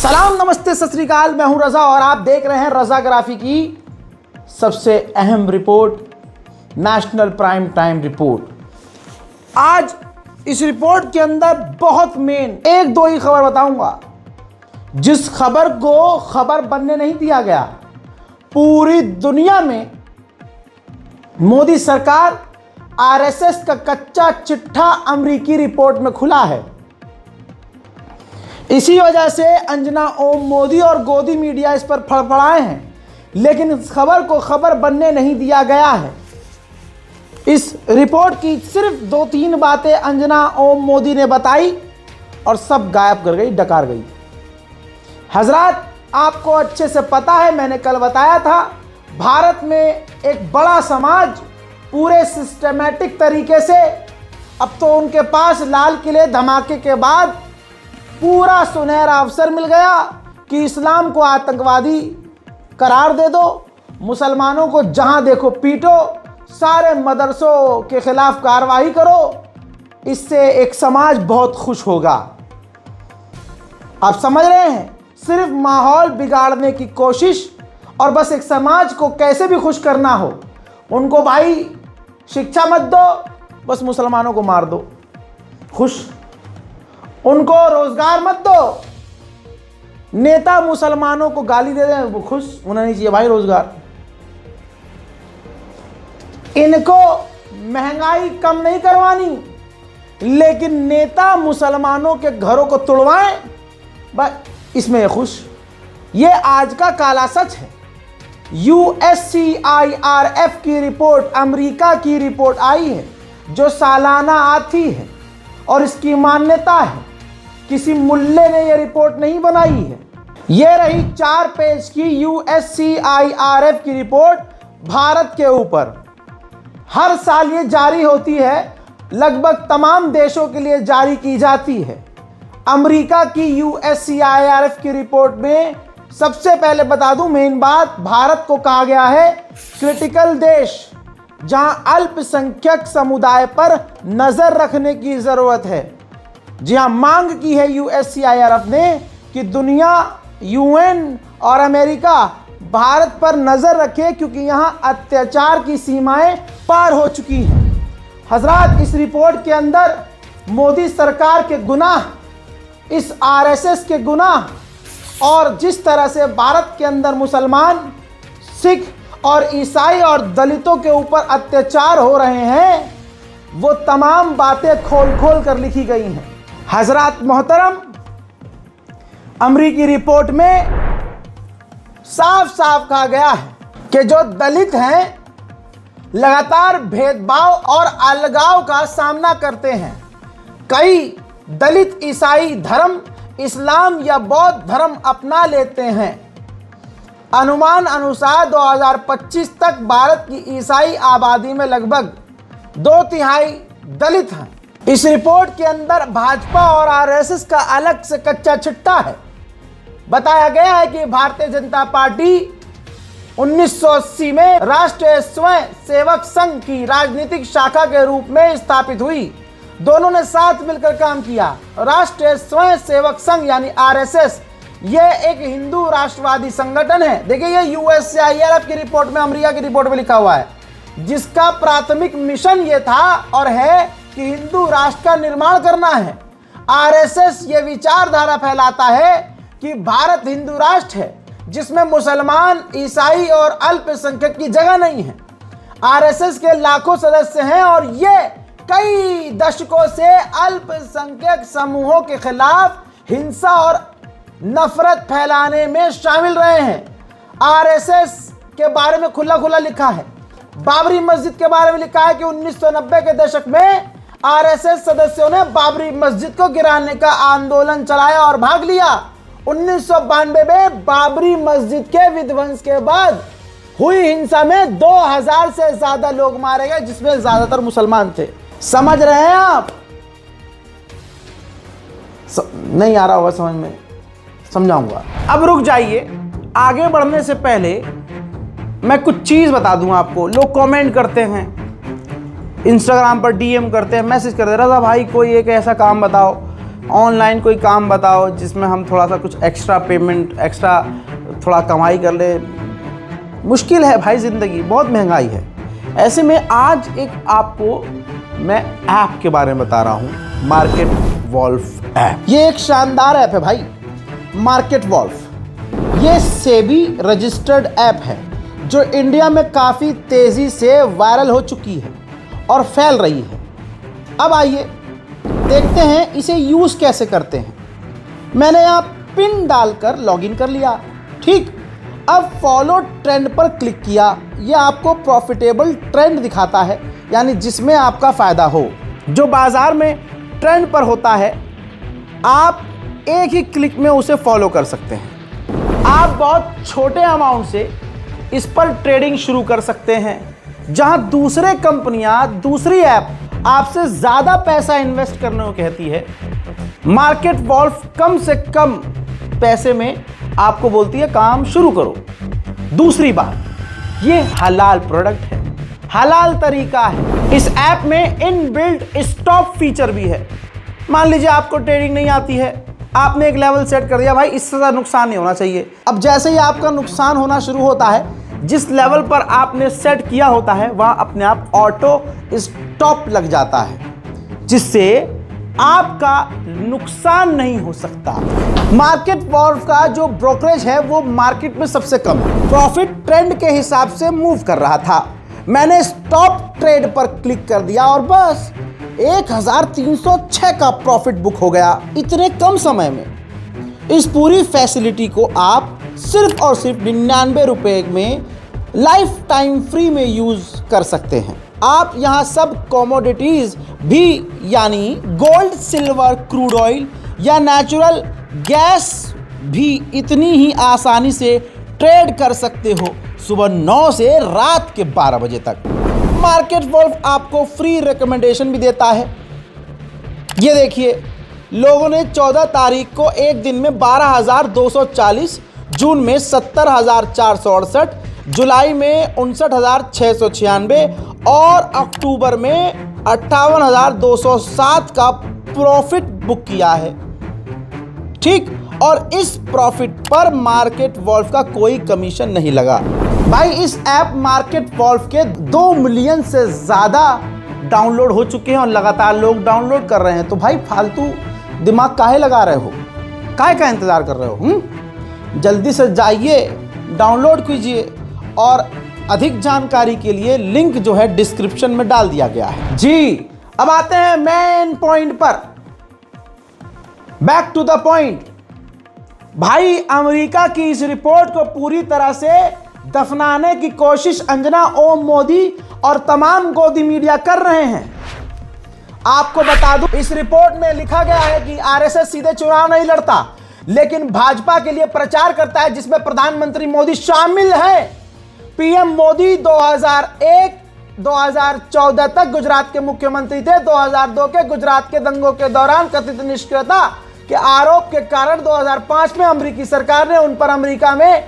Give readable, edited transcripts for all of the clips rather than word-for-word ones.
सलाम, नमस्ते, सत श्री अकाल। मैं हूं रजा और आप देख रहे हैं रजाग्राफी की सबसे अहम report, national prime time report. आज इस रिपोर्ट के अंदर बहुत मेन एक दो ही खबर बताऊंगा, जिस खबर को खबर बनने नहीं दिया गया। पूरी दुनिया में मोदी सरकार आरएसएस का कच्चा चिट्ठा अमेरिकी रिपोर्ट में खुला है। इसी वजह से अंजना ओम मोदी और गोदी मीडिया इस पर फड़फड़ाए हैं, लेकिन इस खबर को खबर बनने नहीं दिया गया है। इस रिपोर्ट की सिर्फ 2-3 बातें अंजना ओम मोदी ने बताई और सब गायब कर गई, डकार गई। हजरात, आपको अच्छे से पता है, मैंने कल बताया था, भारत में एक बड़ा समाज पूरे सिस्टमैटिक तरीके से, अब तो उनके पास लाल किले धमाके के बाद पूरा सुनहरा अवसर मिल गया कि इस्लाम को आतंकवादी करार दे दो, मुसलमानों को जहां देखो पीटो, सारे मदरसों के खिलाफ कार्रवाई करो। इससे एक समाज बहुत खुश होगा। आप समझ रहे हैं, सिर्फ माहौल बिगाड़ने की कोशिश और बस एक समाज को कैसे भी खुश करना हो। उनको भाई शिक्षा मत दो, बस मुसलमानों को मार दो, खुश। उनको रोजगार मत दो, नेता मुसलमानों को गाली दे दें, वो खुश, उन्हें नहीं चाहिए भाई रोजगार। इनको महंगाई कम नहीं करवानी, लेकिन नेता मुसलमानों के घरों को तोड़वाएं, बस इसमें ये खुश। ये आज का काला सच है। USCIRF की रिपोर्ट, अमेरिका की रिपोर्ट आई है, जो सालाना आती है और इसकी मान्यता है। किसी मुल्ले ने यह रिपोर्ट नहीं बनाई है। यह रही 4 पेज की USCIRF की रिपोर्ट भारत के ऊपर। हर साल ये जारी होती है, लगभग तमाम देशों के लिए जारी की जाती है। अमेरिका की USCIRF की रिपोर्ट में सबसे पहले बता दूं मेन बात, भारत को कहा गया है क्रिटिकल देश, जहां अल्पसंख्यक समुदाय पर नजर रखने की जरूरत है। जी हां, मांग की है USCIRF ने कि दुनिया, UN और अमेरिका भारत पर नजर रखे, क्योंकि यहां अत्याचार की सीमाएं पार हो चुकी हैं। हजरात, इस रिपोर्ट के अंदर मोदी सरकार के गुनाह, इस RSS के गुनाह और जिस तरह से भारत के अंदर मुसलमान, सिख और ईसाई और दलितों के ऊपर अत्याचार हो रहे हैं, वो तमाम बातें खोल खोल कर लिखी गई हैं। हजरात मोहतरम, अमेरिकी रिपोर्ट में साफ साफ कहा गया है कि जो दलित हैं लगातार भेदभाव और अलगाव का सामना करते हैं। कई दलित ईसाई धर्म, इस्लाम या बौद्ध धर्म अपना लेते हैं। अनुमान अनुसार 2025 तक भारत की ईसाई आबादी में लगभग 2/3 दलित हैं। इस रिपोर्ट के अंदर भाजपा और RSS का अलग से कच्चा चिट्ठा है। बताया गया है कि भारतीय जनता पार्टी 1980 में राष्ट्रीय स्वयं सेवक संघ की राजनीतिक शाखा के रूप में स्थापित हुई। दोनों ने साथ मिलकर काम किया। राष्ट्रीय स्वयं सेवक संघ यानी RSS, यह एक हिंदू राष्ट्रवादी संगठन है। देखिए, ये USCIRF की रिपोर्ट में, अमेरिका की रिपोर्ट में लिखा हुआ है, जिसका प्राथमिक मिशन ये था और है कि हिंदू राष्ट्र का निर्माण करना है। RSS ये विचारधारा फैलाता है कि भारत हिंदू राष्ट्र है, जिसमें मुसलमान, ईसाई और अल्पसंख्यक की जगह नहीं है। RSS के लाखों सदस्य हैं और ये कई दशकों से अल्पसंख्यक समूहों के खिलाफ हिंसा और नफरत फैलाने में शामिल रहे हैं। RSS के बारे में खुला खुला लिखा है। बाबरी मस्जिद के बारे में लिखा है कि 1990 के दशक में RSS सदस्यों ने बाबरी मस्जिद को गिराने का आंदोलन चलाया और भाग लिया। 1992 में बाबरी मस्जिद के विध्वंस के बाद हुई हिंसा में 2000 से ज्यादा लोग मारे गए, जिसमें ज्यादातर मुसलमान थे। समझ रहे हैं आप? नहीं आ रहा होगा समझ में, समझाऊंगा। अब रुक जाइए, आगे बढ़ने से पहले मैं कुछ चीज बता दूं आपको। लोग कमेंट करते हैं, इंस्टाग्राम पर DM करते हैं, मैसेज करते हैं, रजा भाई कोई एक ऐसा काम बताओ ऑनलाइन कोई काम बताओ जिसमें हम थोड़ा सा कुछ एक्स्ट्रा पेमेंट, एक्स्ट्रा थोड़ा कमाई कर ले। मुश्किल है भाई, ज़िंदगी बहुत महंगाई है। ऐसे में आज एक आपको मैं ऐप के बारे में बता रहा हूँ, मार्केट वॉल्फ ऐप। ये एक शानदार ऐप है भाई, मार्केट वॉल्फ। ये सेबी रजिस्टर्ड ऐप है जो इंडिया में काफ़ी तेज़ी से वायरल हो चुकी है और फैल रही है। अब आइए देखते हैं इसे यूज़ कैसे करते हैं। मैंने यहाँ पिन डालकर लॉगिन कर लिया, ठीक। अब फॉलो ट्रेंड पर क्लिक किया। यह आपको प्रॉफिटेबल ट्रेंड दिखाता है, यानी जिसमें आपका फ़ायदा हो, जो बाज़ार में ट्रेंड पर होता है। आप एक ही क्लिक में उसे फॉलो कर सकते हैं। आप बहुत छोटे अमाउंट से इस पर ट्रेडिंग शुरू कर सकते हैं, जहां दूसरे कंपनियां, दूसरी ऐप आपसे ज़्यादा पैसा इन्वेस्ट करने को कहती है। मार्केट वॉल्फ कम से कम पैसे में आपको बोलती है काम शुरू करो। दूसरी बात, ये हलाल प्रोडक्ट है, हलाल तरीका है। इस ऐप में इनबिल्ट स्टॉप फीचर भी है। मान लीजिए आपको ट्रेडिंग नहीं आती है, आपने एक लेवल सेट कर दिया, भाई इससे ज़्यादा नुकसान नहीं होना चाहिए। अब जैसे ही आपका नुकसान होना शुरू होता है, जिस लेवल पर आपने सेट किया होता है वहाँ अपने आप ऑटो स्टॉप लग जाता है, जिससे आपका नुकसान नहीं हो सकता। मार्केट वॉल्फ का जो ब्रोकरेज है वो मार्केट में सबसे कम है। प्रॉफिट ट्रेंड के हिसाब से मूव कर रहा था। मैंने स्टॉप ट्रेड पर क्लिक कर दिया और बस 1306 का प्रॉफिट बुक हो गया इतने कम समय में। इस पूरी फैसिलिटी को आप सिर्फ और सिर्फ 99 रुपए में लाइफ टाइम फ्री में यूज कर सकते हैं। आप यहाँ सब कमोडिटीज भी, यानी गोल्ड, सिल्वर, क्रूड ऑयल या नेचुरल गैस भी इतनी ही आसानी से ट्रेड कर सकते हो, सुबह 9 से रात के 12 बजे तक। मार्केट वॉल्फ आपको फ्री रिकमेंडेशन भी देता है। ये देखिए, लोगों ने 14 तारीख को एक दिन में 12,240, जून में 70,468, जुलाई में 59,696 और अक्टूबर में 58,207 का प्रॉफिट बुक किया है, ठीक। और इस प्रॉफिट पर मार्केट वॉल्फ का कोई कमीशन नहीं लगा। भाई इस ऐप मार्केट वॉल्फ के 2 मिलियन से ज़्यादा डाउनलोड हो चुके हैं और लगातार लोग डाउनलोड कर रहे हैं। तो भाई फालतू दिमाग काहे लगा रहे हो, काहे का इंतज़ार कर रहे हो? जल्दी से जाइए, डाउनलोड कीजिए। और अधिक जानकारी के लिए लिंक जो है डिस्क्रिप्शन में डाल दिया गया है। जी, अब आते हैं मेन पॉइंट पर। Back to the point. भाई अमेरिका की इस रिपोर्ट को पूरी तरह से दफनाने की कोशिश अंजना, ओम मोदी और तमाम गोदी मीडिया कर रहे हैं। आपको बता दूं, इस रिपोर्ट में लिखा गया है कि आरएसएस सीधे चुनाव नहीं लड़ता, लेकिन भाजपा के लिए प्रचार करता है, जिसमें प्रधानमंत्री मोदी शामिल हैं। पीएम मोदी 2001-2014 तक गुजरात के मुख्यमंत्री थे। 2002 के गुजरात के दंगों के दौरान कथित निष्क्रियता के आरोप के कारण 2005 में अमेरिकी सरकार ने उन पर अमेरिका में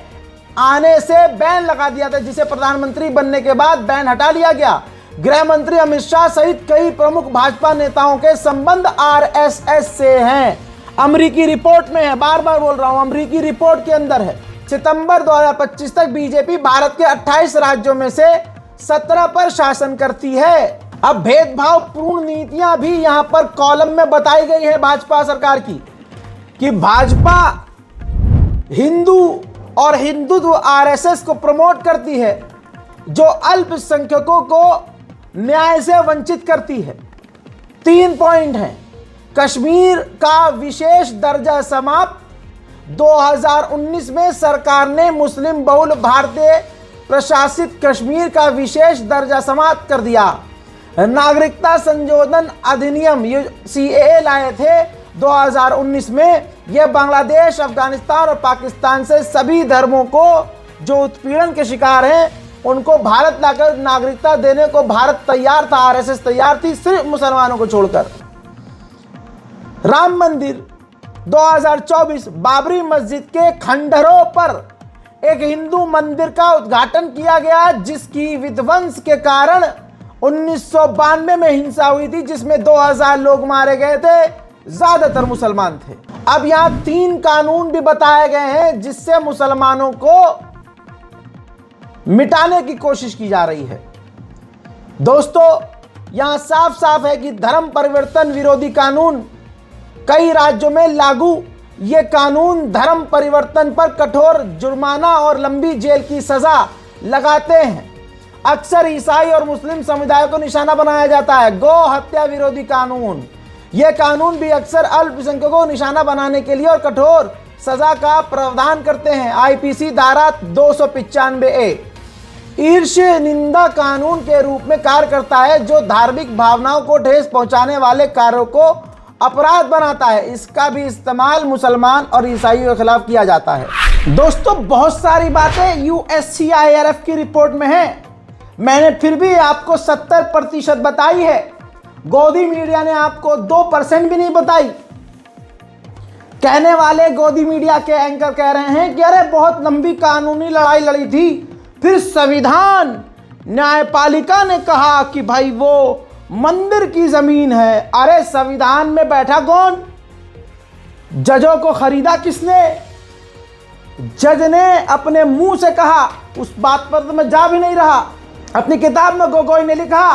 आने से बैन लगा दिया था, जिसे प्रधानमंत्री बनने के बाद बैन हटा लिया गया। गृह मंत्री अमित शाह सहित कई प्रमुख भाजपा नेताओं के संबंध आरएसएस से हैं। अमेरिकी रिपोर्ट में है, बार बार बोल रहा हूं, अमेरिकी रिपोर्ट के अंदर है। सितंबर 2025 तक बीजेपी भारत के 28 राज्यों में से 17 पर शासन करती है। अब भेदभाव पूर्ण नीतियां भी यहां पर कॉलम में बताई गई है भाजपा सरकार की, कि भाजपा हिंदू और हिंदुत्व आरएसएस को प्रमोट करती है, जो अल्पसंख्यकों को न्याय से वंचित करती है। 3 पॉइंट हैं। कश्मीर का विशेष दर्जा समाप्त। 2019 में सरकार ने मुस्लिम बहुल भारतीय प्रशासित कश्मीर का विशेष दर्जा समाप्त कर दिया। नागरिकता संशोधन अधिनियम सीएए लाए थे 2019 में। यह बांग्लादेश, अफगानिस्तान और पाकिस्तान से सभी धर्मों को जो उत्पीड़न के शिकार हैं उनको भारत लाकर नागरिकता देने को भारत तैयार था, आरएसएस तैयार थी, सिर्फ मुसलमानों को छोड़कर। राम मंदिर 2024, बाबरी मस्जिद के खंडहरों पर एक हिंदू मंदिर का उद्घाटन किया गया, जिसकी विध्वंस के कारण 1992 में हिंसा हुई थी, जिसमें 2000 लोग मारे गए थे। ज्यादातर मुसलमान थे। अब यहां 3 कानून भी बताए गए हैं जिससे मुसलमानों को मिटाने की कोशिश की जा रही है। दोस्तों, यहां साफ साफ है कि धर्म परिवर्तन विरोधी कानून कई राज्यों में लागू। ये कानून धर्म परिवर्तन पर कठोर जुर्माना और लंबी जेल की सजा लगाते हैं। अक्सर ईसाई और मुस्लिम समुदाय को निशाना बनाया जाता है। गौ हत्या विरोधी कानून, यह कानून भी अक्सर अल्पसंख्यकों को निशाना बनाने के लिए और कठोर सजा का प्रावधान करते हैं। आईपीसी धारा 295A ईर्ष्या निंदा कानून के रूप में कार्य करता है, जो धार्मिक भावनाओं को ठेस पहुंचाने वाले कार्यों को अपराध बनाता है। इसका भी इस्तेमाल मुसलमान और ईसाइयों के खिलाफ किया जाता है। दोस्तों, बहुत सारी बातें USCIRF की रिपोर्ट में हैं, मैंने फिर भी आपको 70% बताई है। गोदी मीडिया ने आपको 2% भी नहीं बताई। कहने वाले गोदी मीडिया के एंकर कह रहे हैं कि अरे बहुत लंबी कानूनी लड़ाई लड़ी थी, फिर संविधान न्यायपालिका ने कहा कि भाई वो मंदिर की जमीन है। अरे संविधान में बैठा कौन? जजों को खरीदा किसने? जज ने अपने मुंह से कहा। उस बात पर तो मैं जा भी नहीं रहा। अपनी किताब में गोगोई ने लिखा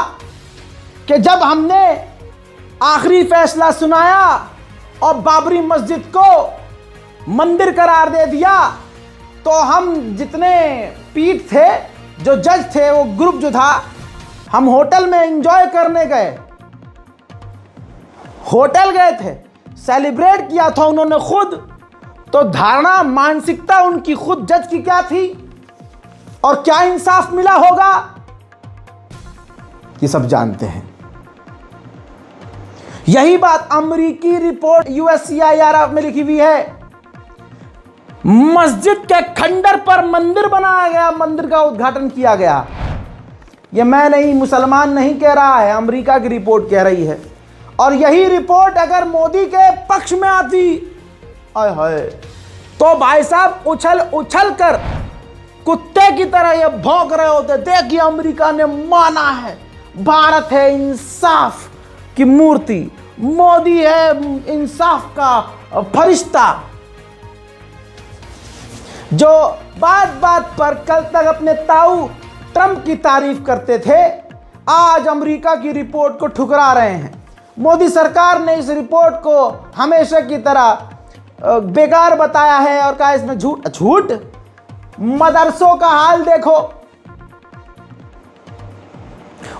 कि जब हमने आखिरी फैसला सुनाया और बाबरी मस्जिद को मंदिर करार दे दिया, तो हम जितने पीठ थे, जो जज थे, वो ग्रुप जो था, हम होटल में एंजॉय करने गए। होटल गए थे, सेलिब्रेट किया था उन्होंने खुद। तो धारणा, मानसिकता उनकी खुद जज की क्या थी और क्या इंसाफ मिला होगा, ये सब जानते हैं। यही बात अमेरिकी रिपोर्ट USCIRF में लिखी हुई है। मस्जिद के खंडर पर मंदिर बनाया गया, मंदिर का उद्घाटन किया गया। यह मैं नहीं, मुसलमान नहीं कह रहा है, अमेरिका की रिपोर्ट कह रही है। और यही रिपोर्ट अगर मोदी के पक्ष में आती, आय हाय, तो भाई साहब उछल उछल कर कुत्ते की तरह ये भौंक रहे होते। देखिए, अमेरिका ने माना है, भारत है इंसाफ की मूर्ति, मोदी है इंसाफ का फरिश्ता। जो बात बात पर कल तक अपने ताऊ ट्रंप की तारीफ करते थे, आज अमेरिका की रिपोर्ट को ठुकरा रहे हैं। मोदी सरकार ने इस रिपोर्ट को हमेशा की तरह बेकार बताया है और कहा इसमें झूठ। मदरसों का हाल देखो,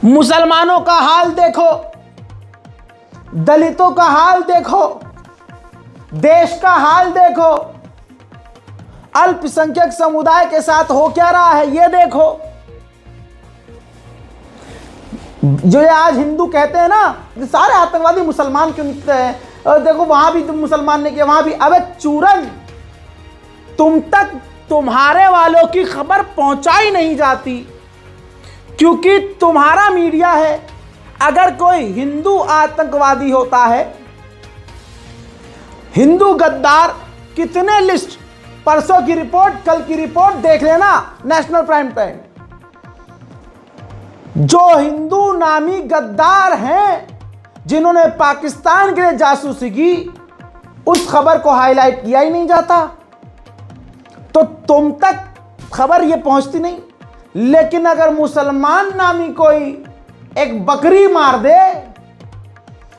मुसलमानों का हाल देखो, दलितों का हाल देखो, देश का हाल देखो, अल्पसंख्यक समुदाय के साथ हो क्या रहा है ये देखो। जो ये आज हिंदू कहते हैं ना, सारे आतंकवादी मुसलमान क्यों निकलते हैं, देखो वहां भी मुसलमान ने किया, वहां भी। अबे चूरन, तुम तक तुम्हारे वालों की खबर पहुंचाई नहीं जाती क्योंकि तुम्हारा मीडिया है। अगर कोई हिंदू आतंकवादी होता है, हिंदू गद्दार, कितने लिस्ट, परसों की रिपोर्ट, कल की रिपोर्ट देख लेना, नेशनल प्राइम टाइम। जो हिंदू नामी गद्दार हैं जिन्होंने पाकिस्तान के लिए जासूसी की, उस खबर को हाईलाइट किया ही नहीं जाता, तो तुम तक खबर ये पहुंचती नहीं। लेकिन अगर मुसलमान नामी कोई एक बकरी मार दे,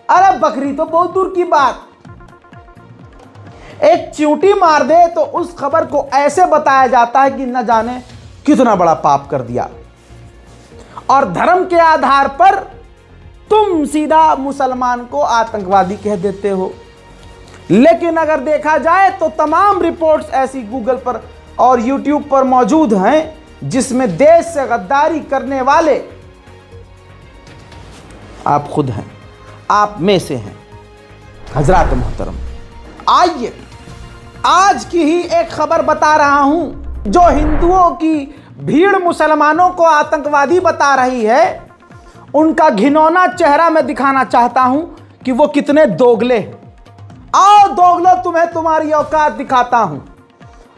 अरे बकरी तो बहुत दूर की बात, एक चींटी मार दे, तो उस खबर को ऐसे बताया जाता है कि न जाने कितना बड़ा पाप कर दिया। और धर्म के आधार पर तुम सीधा मुसलमान को आतंकवादी कह देते हो। लेकिन अगर देखा जाए तो तमाम रिपोर्ट्स ऐसी गूगल पर और यूट्यूब पर मौजूद हैं जिसमें देश से गद्दारी करने वाले आप खुद हैं, आप में से हैं। हजरात मोहतरम, आइए आज की ही एक खबर बता रहा हूं जो हिंदुओं की भीड़ मुसलमानों को आतंकवादी बता रही है। उनका घिनौना चेहरा मैं दिखाना चाहता हूं कि वो कितने दोगले हैं। आओ दोगलो, तुम्हें तुम्हारी औकात दिखाता हूं।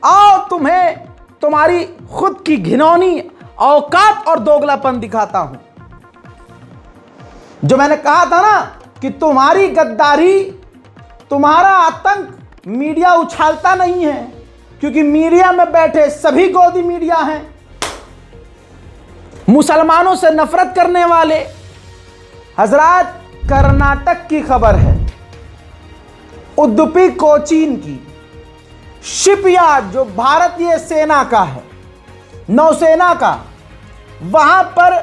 आओ तुम्हें तुम्हारी खुद की घिनौनी औकात और दोगलापन दिखाता हूं। जो मैंने कहा था ना कि तुम्हारी गद्दारी तुम्हारा आतंक मीडिया उछालता नहीं है, क्योंकि मीडिया में बैठे सभी गोदी मीडिया हैं, मुसलमानों से नफरत करने वाले। हजरात, कर्नाटक की खबर है, उडुपी कोचीन की शिपयार्ड जो भारतीय सेना का है, नौसेना का, वहां पर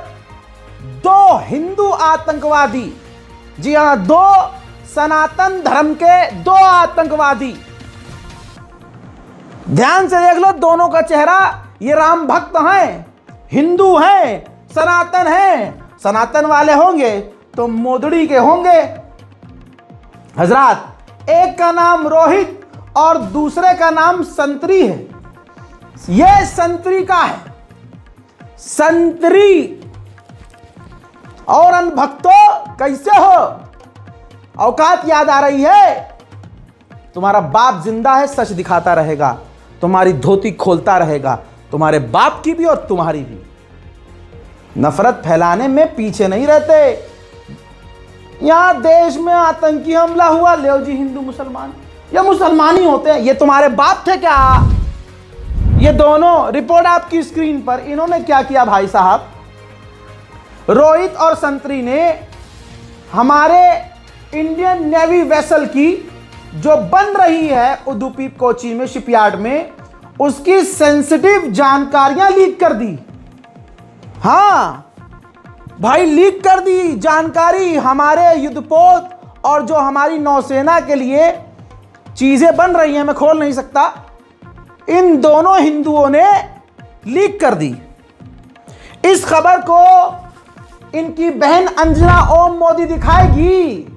2 हिंदू आतंकवादी, जी हां 2 सनातन धर्म के 2 आतंकवादी, ध्यान से देख लो दोनों का चेहरा, ये राम भक्त हैं, हिंदू हैं, सनातन हैं। सनातन वाले होंगे तो मोदड़ी के होंगे। हजरात, एक का नाम रोहित और दूसरे का नाम संतरी है। यह संतरी का है, संतरी। और अनभक्तों, कैसे हो? औकात याद आ रही है? तुम्हारा बाप जिंदा है, सच दिखाता रहेगा, तुम्हारी धोती खोलता रहेगा, तुम्हारे बाप की भी और तुम्हारी भी। नफरत फैलाने में पीछे नहीं रहते। यहां देश में आतंकी हमला हुआ, ले जी हिंदू मुसलमान, ये मुसलमान ही होते हैं, ये तुम्हारे बाप थे क्या? ये दोनों रिपोर्ट आपकी स्क्रीन पर, इन्होंने क्या किया भाई साहब? रोहित और संतरी ने हमारे इंडियन नेवी वेसल की जो बन रही है उडुपी कोचीन में शिपयार्ड में, उसकी सेंसिटिव जानकारियां लीक कर दी। हां भाई, लीक कर दी जानकारी। हमारे युद्धपोत और जो हमारी नौसेना के लिए चीजें बन रही हैं, मैं खोल नहीं सकता, इन दोनों हिंदुओं ने लीक कर दी। इस खबर को इनकी बहन अंजना ओम मोदी दिखाएगी।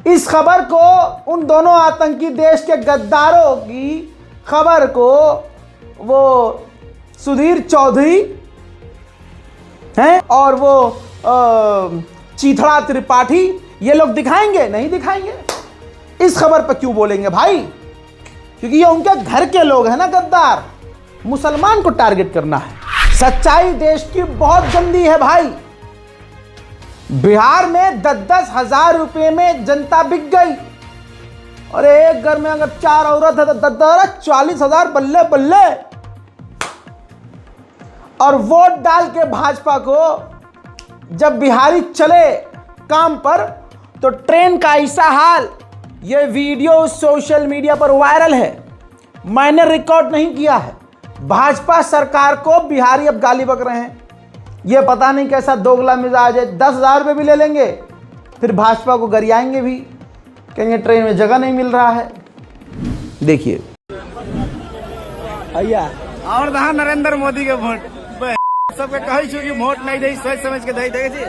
इस खबर को, उन दोनों आतंकी देश के गद्दारों की खबर को वो सुधीर चौधरी हैं और वो चीथड़ा त्रिपाठी, ये लोग दिखाएंगे? नहीं दिखाएंगे। इस खबर पर क्यों बोलेंगे भाई? क्योंकि ये उनके घर के लोग हैं ना गद्दार। मुसलमान को टारगेट करना है। सच्चाई देश की बहुत गंदी है भाई। बिहार में 10-10 हजार रुपए में जनता बिक गई, और एक घर में अगर 4 औरत है तो 40,000 बल्ले बल्ले। और वोट डाल के भाजपा को जब बिहारी चले काम पर, तो ट्रेन का ऐसा हाल। यह वीडियो सोशल मीडिया पर वायरल है, मैंने रिकॉर्ड नहीं किया है। भाजपा सरकार को बिहारी अब गाली बक रहे हैं। यह पता नहीं कैसा दोगला मिजाज है, 10,000 रुपये भी ले लेंगे, फिर भाजपा को गरियाएंगे भी, कहेंगे ट्रेन में जगह नहीं मिल रहा है। देखिए भैया, और दहा नरेंद्र मोदी के वोट सबके कहे छु कि वोट नहीं दे, सोच समझ के दे छी।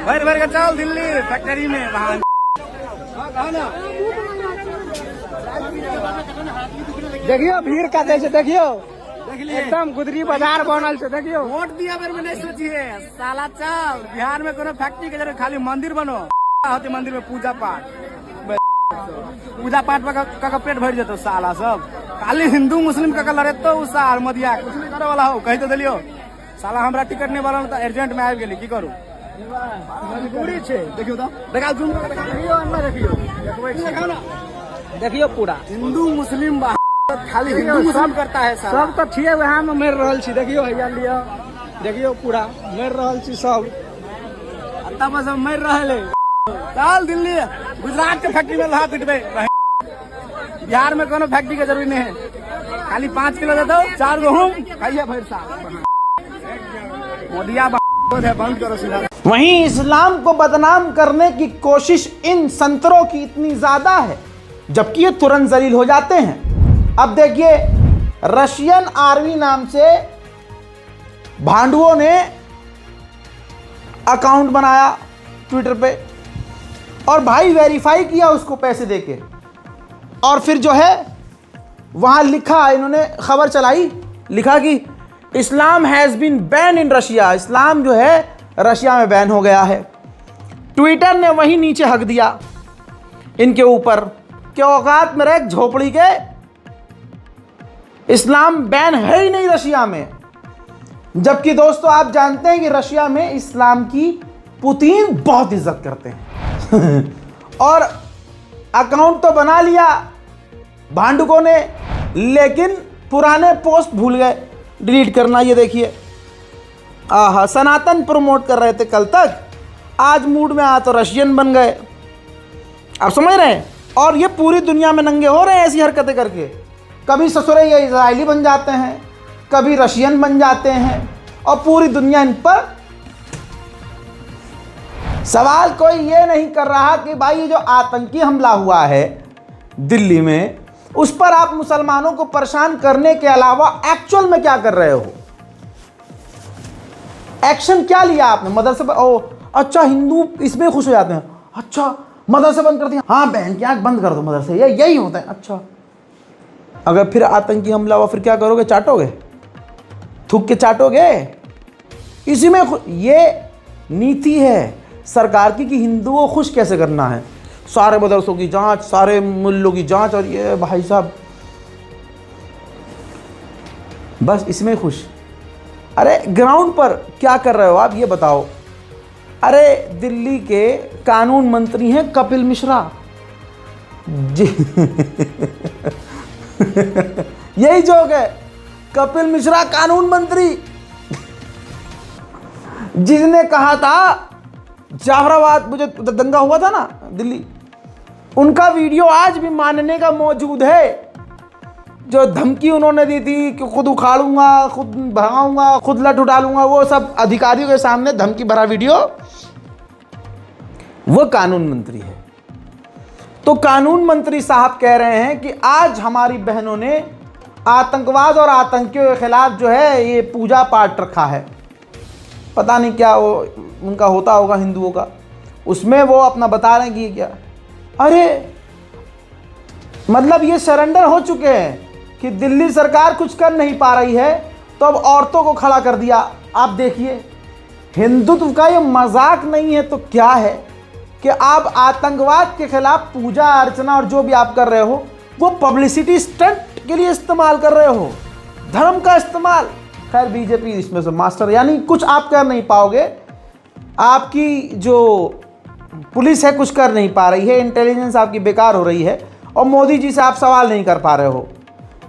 भर भर के चल दिल्ली फैक्ट्री में वहां देखियो भीड़ का जैसे, देखियो एकदम गुदरी बाजार बनल से। देखियो वोट दिया बेर में नहीं सोचिए साला, चल बिहार में कोनो फैक्ट्री के जगह खाली मंदिर बनो होती, मंदिर में पूजा पाठ का पेट भर जतो साला सब। खाली हिंदू मुस्लिम का लड़े तो साल मदिया कुछ नहीं करे वाला हो, कही तो दिलियो साला हमरा टिकट नहीं बनल तो अर्जेंट में आबि गेली, की करू? मजबूरी छे। देखियो तो देखा जूम कर देखियो, अंदर देखियो, देखियो पूरा हिंदू मुस्लिम खाली हिंदू मुस्लिम करता है साला। सब तो छिए वहां में मर रहल छी। देखियो हैया लियो, देखियो पूरा मर रहल छी सब, तब सब मर रहले। चल दिल्ली गुजरात के फैक्ट्री में लहा पिटबे। बिहार में कोनो फैक्ट्री के जरूरी नहीं है, खाली 5 किलो दे दो, 4 गेहूं खाइए भर साल। मोदिया बंद करो सीधा। वहीं इस्लाम को बदनाम करने की कोशिश इन संतरों की इतनी ज्यादा है, जबकि ये तुरंत जलील हो जाते हैं। अब देखिए, रशियन आर्मी नाम से भांडुओं ने अकाउंट बनाया ट्विटर पे, और भाई वेरीफाई किया उसको पैसे देके, और फिर जो है वहां लिखा, इन्होंने खबर चलाई, लिखा कि Islam has been ban in Russia. इस्लाम जो है रशिया में बैन हो गया है। ट्विटर ने वहीं नीचे हक दिया इनके ऊपर कि औकात में रह झोपड़ी के, इस्लाम बैन है ही नहीं रशिया में। जबकि दोस्तों आप जानते हैं कि रशिया में इस्लाम की पुतिन बहुत इज्जत करते हैं और अकाउंट तो बना लिया भांडुकों ने, लेकिन पुराने पोस्ट भूल गए डिलीट करना। ये देखिए, आहा, सनातन प्रमोट कर रहे थे कल तक, आज मूड में आ तो रशियन बन गए। आप समझ रहे हैं? और ये पूरी दुनिया में नंगे हो रहे हैं ऐसी हरकतें करके। कभी ससुरे ये इजरायली बन जाते हैं, कभी रशियन बन जाते हैं, और पूरी दुनिया इन पर। सवाल कोई ये नहीं कर रहा कि भाई ये जो आतंकी हमला हुआ है दिल्ली में, उस पर आप मुसलमानों को परेशान करने के अलावा एक्चुअल में क्या कर रहे हो? एक्शन क्या लिया आपने? मदरसे पर, ओ अच्छा, हिंदू इसमें खुश हो जाते हैं, अच्छा मदरसे बंद कर दिया, हाँ बहन की आंख बंद कर दो, मदरसे यही होता है। अच्छा, अगर फिर आतंकी हमला हुआ फिर क्या करोगे? चाटोगे, थूक के चाटोगे? इसी में ये नीति है सरकार की कि हिंदुओं को खुश कैसे करना है, सारे मदरसों की जांच, सारे मुल्लों की जांच, और ये भाई साहब बस इसमें खुश। अरे ग्राउंड पर क्या कर रहे हो आप, ये बताओ। अरे दिल्ली के कानून मंत्री हैं कपिल मिश्रा जी यही जोक है, कपिल मिश्रा कानून मंत्री, जिसने कहा था जाफराबाद में जो दंगा हुआ था ना दिल्ली, उनका वीडियो आज भी मानने का मौजूद है। जो धमकी उन्होंने दी थी कि खुद उखाड़ूंगा, खुद भगाऊंगा, खुद लठ उठा लूंगा, वो सब अधिकारियों के सामने धमकी भरा वीडियो, वो कानून मंत्री है। तो कानून मंत्री साहब कह रहे हैं कि आज हमारी बहनों ने आतंकवाद और आतंकियों के खिलाफ जो है ये पूजा पाठ रखा है, पता नहीं क्या वो उनका होता होगा हिंदुओं का, उसमें वो अपना बता रहे हैं कि ये क्या। अरे मतलब ये सरेंडर हो चुके हैं कि दिल्ली सरकार कुछ कर नहीं पा रही है, तो अब औरतों को खड़ा कर दिया। आप देखिए, हिंदुत्व का ये मजाक नहीं है तो क्या है कि आप आतंकवाद के खिलाफ पूजा अर्चना और जो भी आप कर रहे हो वो पब्लिसिटी स्टंट के लिए इस्तेमाल कर रहे हो, धर्म का इस्तेमाल। खैर बीजेपी इसमें से मास्टर, यानी कुछ आप कर नहीं पाओगे, आपकी जो पुलिस है कुछ कर नहीं पा रही है, इंटेलिजेंस आपकी बेकार हो रही है, और मोदी जी से आप सवाल नहीं कर पा रहे हो,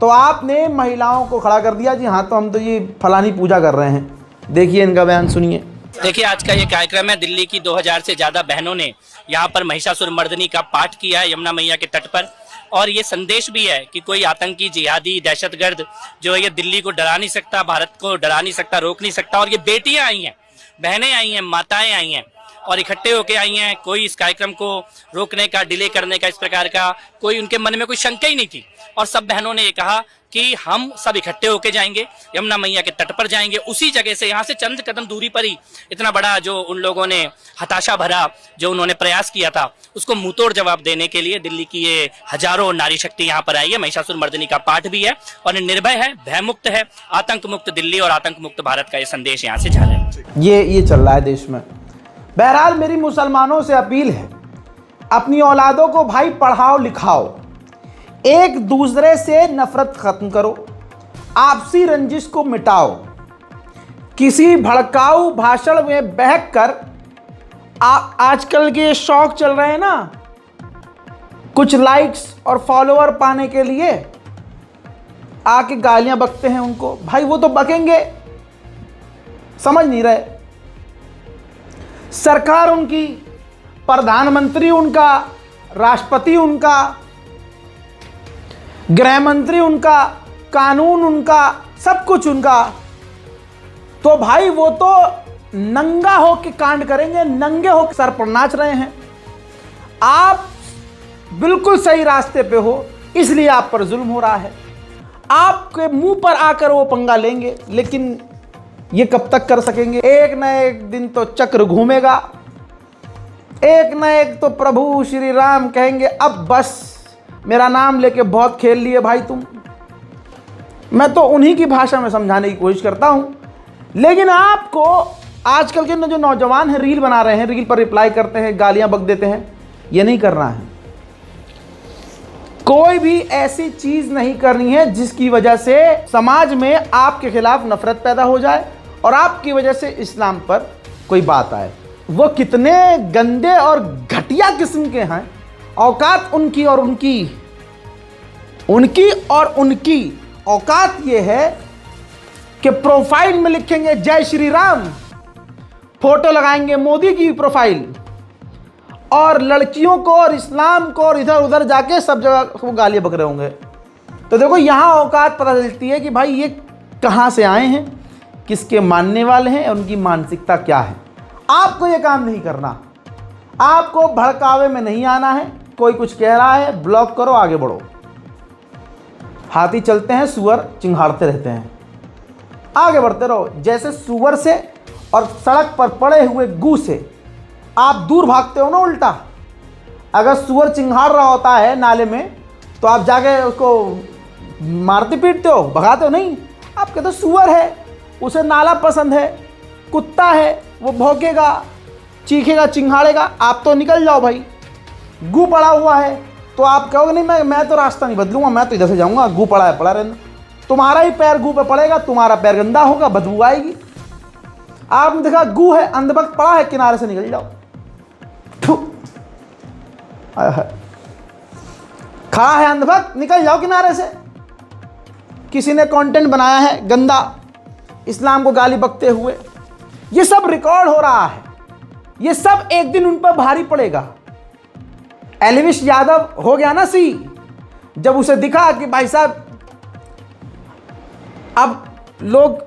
तो आपने महिलाओं को खड़ा कर दिया जी हाँ तो हम तो ये फलानी पूजा कर रहे हैं। देखिए इनका बयान सुनिए। देखिए आज का ये कार्यक्रम है, दिल्ली की 2000 से ज्यादा बहनों ने यहाँ पर महिषासुरमर्दिनी का पाठ किया है यमुना मैया के तट पर, और ये संदेश भी है कि कोई आतंकी, जिहादी, दहशतगर्द जो है ये दिल्ली को डरा नहीं सकता, भारत को डरा नहीं सकता, रोक नहीं सकता। और ये बेटियां आई हैं, बहनें आई हैं, माताएं आई हैं और इकट्ठे होके आई हैं। कोई इस कार्यक्रम को रोकने का, डिले करने का, इस प्रकार का कोई उनके मन में कोई शंका ही नहीं थी। और सब बहनों ने ये कहा कि हम सब इकट्ठे होके जाएंगे, यमुना मैया के तट पर जाएंगे, उसी जगह से, यहाँ से चंद कदम दूरी पर ही इतना बड़ा जो उन लोगों ने हताशा भरा जो उन्होंने प्रयास किया था उसको मुंहतोड़ जवाब देने के लिए दिल्ली की ये हजारों नारी शक्ति यहाँ पर आई है। महिषासुरमर्दिनी का पाठ भी है और निर्भय है, भयमुक्त है, आतंक मुक्त दिल्ली और आतंक मुक्त भारत का ये संदेश यहाँ से जा रहा है। ये चल रहा है देश में। बहरहाल मेरी मुसलमानों से अपील है, अपनी औलादों को भाई पढ़ाओ लिखाओ, एक दूसरे से नफरत खत्म करो, आपसी रंजिश को मिटाओ। किसी भड़काऊ भाषण में बहक कर आजकल के शौक चल रहे हैं ना, कुछ लाइक्स और फॉलोअर पाने के लिए आके गालियां बकते हैं उनको, भाई वो तो बकेंगे, समझ नहीं रहे। सरकार उनकी, प्रधानमंत्री उनका, राष्ट्रपति उनका, गृह मंत्री उनका, कानून उनका, सब कुछ उनका, तो भाई वो तो नंगा होके कांड करेंगे, नंगे होके सर पर नाच रहे हैं। आप बिल्कुल सही रास्ते पे हो, इसलिए आप पर जुल्म हो रहा है, आपके मुंह पर आकर वो पंगा लेंगे, लेकिन ये कब तक कर सकेंगे? एक न एक दिन तो चक्र घूमेगा, एक न एक तो प्रभु श्री राम कहेंगे अब बस, मेरा नाम लेके बहुत खेल लिए भाई तुम। मैं तो उन्हीं की भाषा में समझाने की कोशिश करता हूं, लेकिन आपको आजकल के जो नौजवान हैं रील बना रहे हैं, रील पर रिप्लाई करते हैं, गालियां बक देते हैं, ये नहीं करना है। कोई भी ऐसी चीज नहीं करनी है जिसकी वजह से समाज में आपके खिलाफ नफरत पैदा हो जाए और आपकी वजह से इस्लाम पर कोई बात आए। वो कितने गंदे और घटिया किस्म के हैं औकात उनकी और उनकी औकात ये है कि प्रोफाइल में लिखेंगे जय श्री राम, फोटो लगाएंगे मोदी की प्रोफाइल, और लड़कियों को और इस्लाम को और इधर उधर जाके सब जगह को गालियां बक रहे होंगे। तो देखो यहाँ औकात पता चलती है कि भाई ये कहाँ से आए हैं, किसके मानने वाले हैं और उनकी मानसिकता क्या है। आपको ये काम नहीं करना, आपको भड़कावे में नहीं आना है। कोई कुछ कह रहा है ब्लॉक करो, आगे बढ़ो। हाथी चलते हैं, सुअर चिंघाड़ते रहते हैं, आगे बढ़ते रहो। जैसे सुअर से और सड़क पर पड़े हुए गू से आप दूर भागते हो ना, उल्टा। अगर सुअर चिंघाड़ रहा होता है नाले में तो आप जाके उसको मारते पीटते हो, भगाते हो नहीं। आप कहते हो सुअर है, उसे नाला पसंद है, कुत्ता है, वो भौंकेगा, चीखेगा, चिंघाड़ेगा, आप तो निकल जाओ भाई। गू पड़ा हुआ है तो आप कहोगे नहीं मैं तो रास्ता नहीं बदलूंगा, मैं तो इधर से जाऊंगा, गू पड़ा है पड़ा रहना। तुम्हारा ही पैर गू पे पड़ेगा, तुम्हारा पैर गंदा होगा, बदबू आएगी। आपने देखा गू है, अंधभक्त पड़ा है, किनारे से निकल जाओ। खड़ा है अंधभक्त, निकल जाओ किनारे से। किसी ने कंटेंट बनाया है गंदा, इस्लाम को गाली बकते हुए, ये सब रिकॉर्ड हो रहा है। ये सब एक दिन उन पर भारी पड़ेगा। एलविश यादव हो गया ना सी, जब उसे दिखा कि भाई साहब अब लोग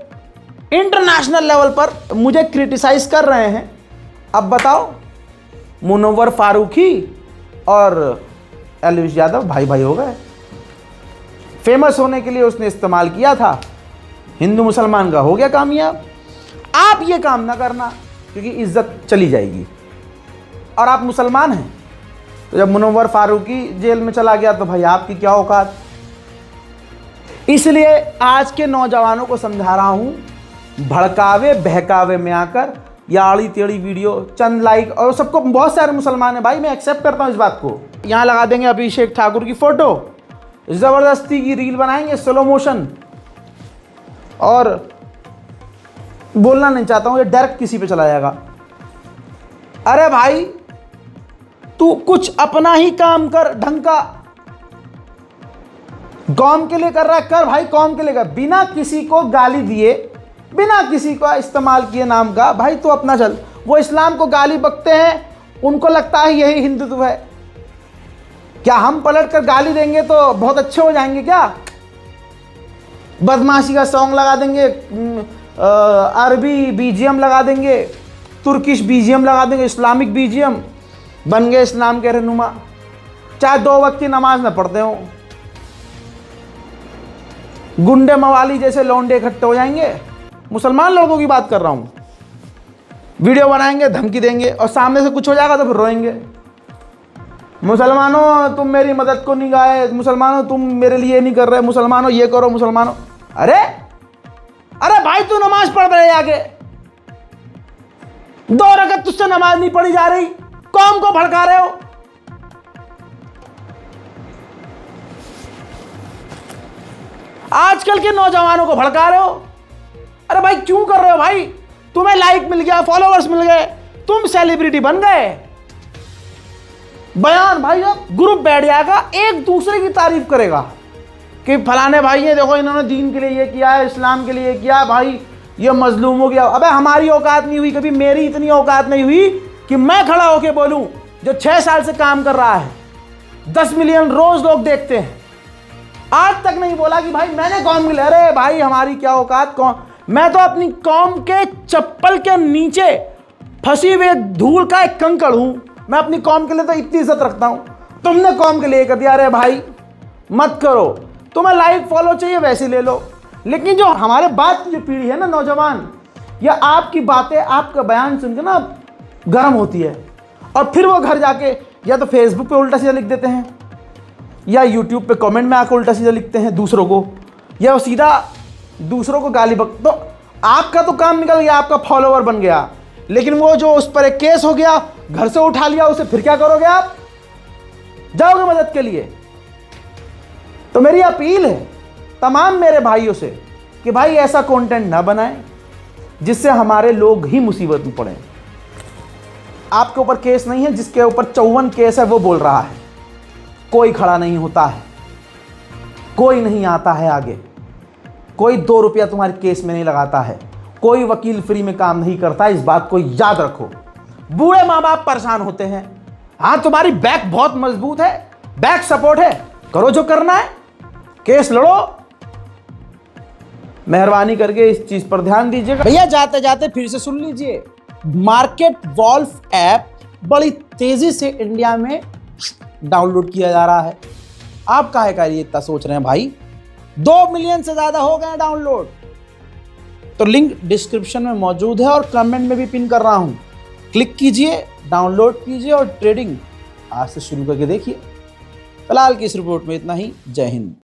इंटरनेशनल लेवल पर मुझे क्रिटिसाइज कर रहे हैं, अब बताओ मुनव्वर फारूकी और एलविश यादव भाई भाई हो गए। फेमस होने के लिए उसने इस्तेमाल किया था, हिंदू मुसलमान का हो गया कामयाब। आप ये काम ना करना, क्योंकि इज्जत चली जाएगी। और आप मुसलमान हैं, तो जब मुनव्वर फारूकी जेल में चला गया तो भाई आपकी क्या औकात। इसलिए आज के नौजवानों को समझा रहा हूं, भड़कावे बहकावे में आकर या आड़ी टेढ़ी वीडियो, चंद लाइक, और सबको बहुत सारे मुसलमान हैं भाई, मैं एक्सेप्ट करता हूं इस बात को। यहाँ लगा देंगे अभिषेक ठाकुर की फोटो, जबरदस्ती की रील बनाएंगे स्लो मोशन, और बोलना नहीं चाहता हूं, ये डायरेक्ट किसी पे चला जाएगा। अरे भाई तू कुछ अपना ही काम कर, ढंग का। कौम के लिए कर रहा है, कर भाई, कौम के लिए कर, बिना किसी को गाली दिए, बिना किसी को इस्तेमाल किए नाम का। भाई तू अपना चल। वो इस्लाम को गाली बकते हैं, उनको लगता है यही हिंदुत्व है। क्या हम पलट कर गाली देंगे तो बहुत अच्छे हो जाएंगे क्या? बदमाशी का सॉन्ग लगा देंगे, अरबी बीजीएम लगा देंगे, तुर्किश बीजीएम लगा देंगे, इस्लामिक बीजीएम, बन गए इस्लाम के रहनुमा। चाहे 2 वक्त की नमाज न पढ़ते हो, गुंडे मवाली जैसे लौंडे इकट्ठे हो जाएंगे। मुसलमान लोगों की बात कर रहा हूं। वीडियो बनाएंगे, धमकी देंगे, और सामने से कुछ हो जाएगा तो फिर रोएंगे। मुसलमानों तुम मेरी मदद को नहीं गाए, मुसलमानों तुम मेरे लिए नहीं कर रहे, मुसलमानों ये करो, मुसलमानों। अरे भाई तू नमाज पढ़ रहे आगे, 2 रकअत तुझसे नमाज नहीं पढ़ी जा रही, कौम को भड़का रहे हो। आजकल के नौजवानों को भड़का रहे हो। अरे भाई क्यों कर रहे हो भाई? तुम्हें लाइक मिल गया, फॉलोअर्स मिल गए, तुम सेलिब्रिटी बन गए। बयान भाई, अब ग्रुप बैठ जाएगा, एक दूसरे की तारीफ करेगा कि फलाने भाई ये देखो इन्होंने दीन के लिए ये किया है, इस्लाम के लिए किया, भाई ये मजलूम हो गया। अबे हमारी औकात नहीं हुई कभी, मेरी इतनी औकात नहीं हुई कि मैं खड़ा होके बोलूं, जो 6 साल से काम कर रहा है, 10 मिलियन रोज लोग देखते हैं, आज तक नहीं बोला कि भाई मैंने कौम के लिए। अरे भाई हमारी क्या औकात, कौन, मैं तो अपनी कौम के चप्पल के नीचे फंसी हुई धूल का एक कंकड़ हूं। मैं अपनी कौम के लिए तो इतनी इज्जत रखता हूं, तुमने कौम के लिए कर दिया। अरे भाई मत करो, तुम्हें लाइक फॉलो चाहिए वैसे ले लो। लेकिन जो हमारे बाद की जो पीढ़ी है ना, नौजवान, या आपकी बातें, आपका बयान सुनकर ना गर्म होती है, और फिर वो घर जाके या तो फेसबुक पे उल्टा सीधा लिख देते हैं, या यूट्यूब पे कमेंट में आकर उल्टा सीधा लिखते हैं दूसरों को, या वो सीधा दूसरों को गाली बक। तो आपका तो काम निकल गया, आपका फॉलोवर बन गया, लेकिन वो जो उस पर एक केस हो गया, घर से उठा लिया उसे, फिर क्या करोगे आप? जाओगे मदद के लिए? तो मेरी अपील है तमाम मेरे भाइयों से कि भाई ऐसा कंटेंट ना बनाएं जिससे हमारे लोग ही मुसीबत में पड़े। आपके ऊपर केस नहीं है, जिसके ऊपर 54 केस है वो बोल रहा है। कोई खड़ा नहीं होता है, कोई नहीं आता है आगे, कोई 2 रुपया तुम्हारे केस में नहीं लगाता है, कोई वकील फ्री में काम नहीं करता। इस बात को याद रखो। बूढ़े माँ बाप परेशान होते हैं, हाँ तुम्हारी बैक बहुत मजबूत है, बैक सपोर्ट है, करो जो करना है, केस लड़ो। मेहरबानी करके इस चीज पर ध्यान दीजिएगा। भैया जाते जाते फिर से सुन लीजिए, मार्केट वॉल्फ ऐप बड़ी तेजी से इंडिया में डाउनलोड किया जा रहा है। आप काहे का ये इतना सोच रहे हैं भाई? 2 मिलियन से ज्यादा हो गए डाउनलोड। तो लिंक डिस्क्रिप्शन में मौजूद है और कमेंट में भी पिन कर रहा हूं, क्लिक कीजिए, डाउनलोड कीजिए और ट्रेडिंग आज से शुरू करके देखिए। फिलहाल की इस रिपोर्ट में इतना ही। जय हिंद।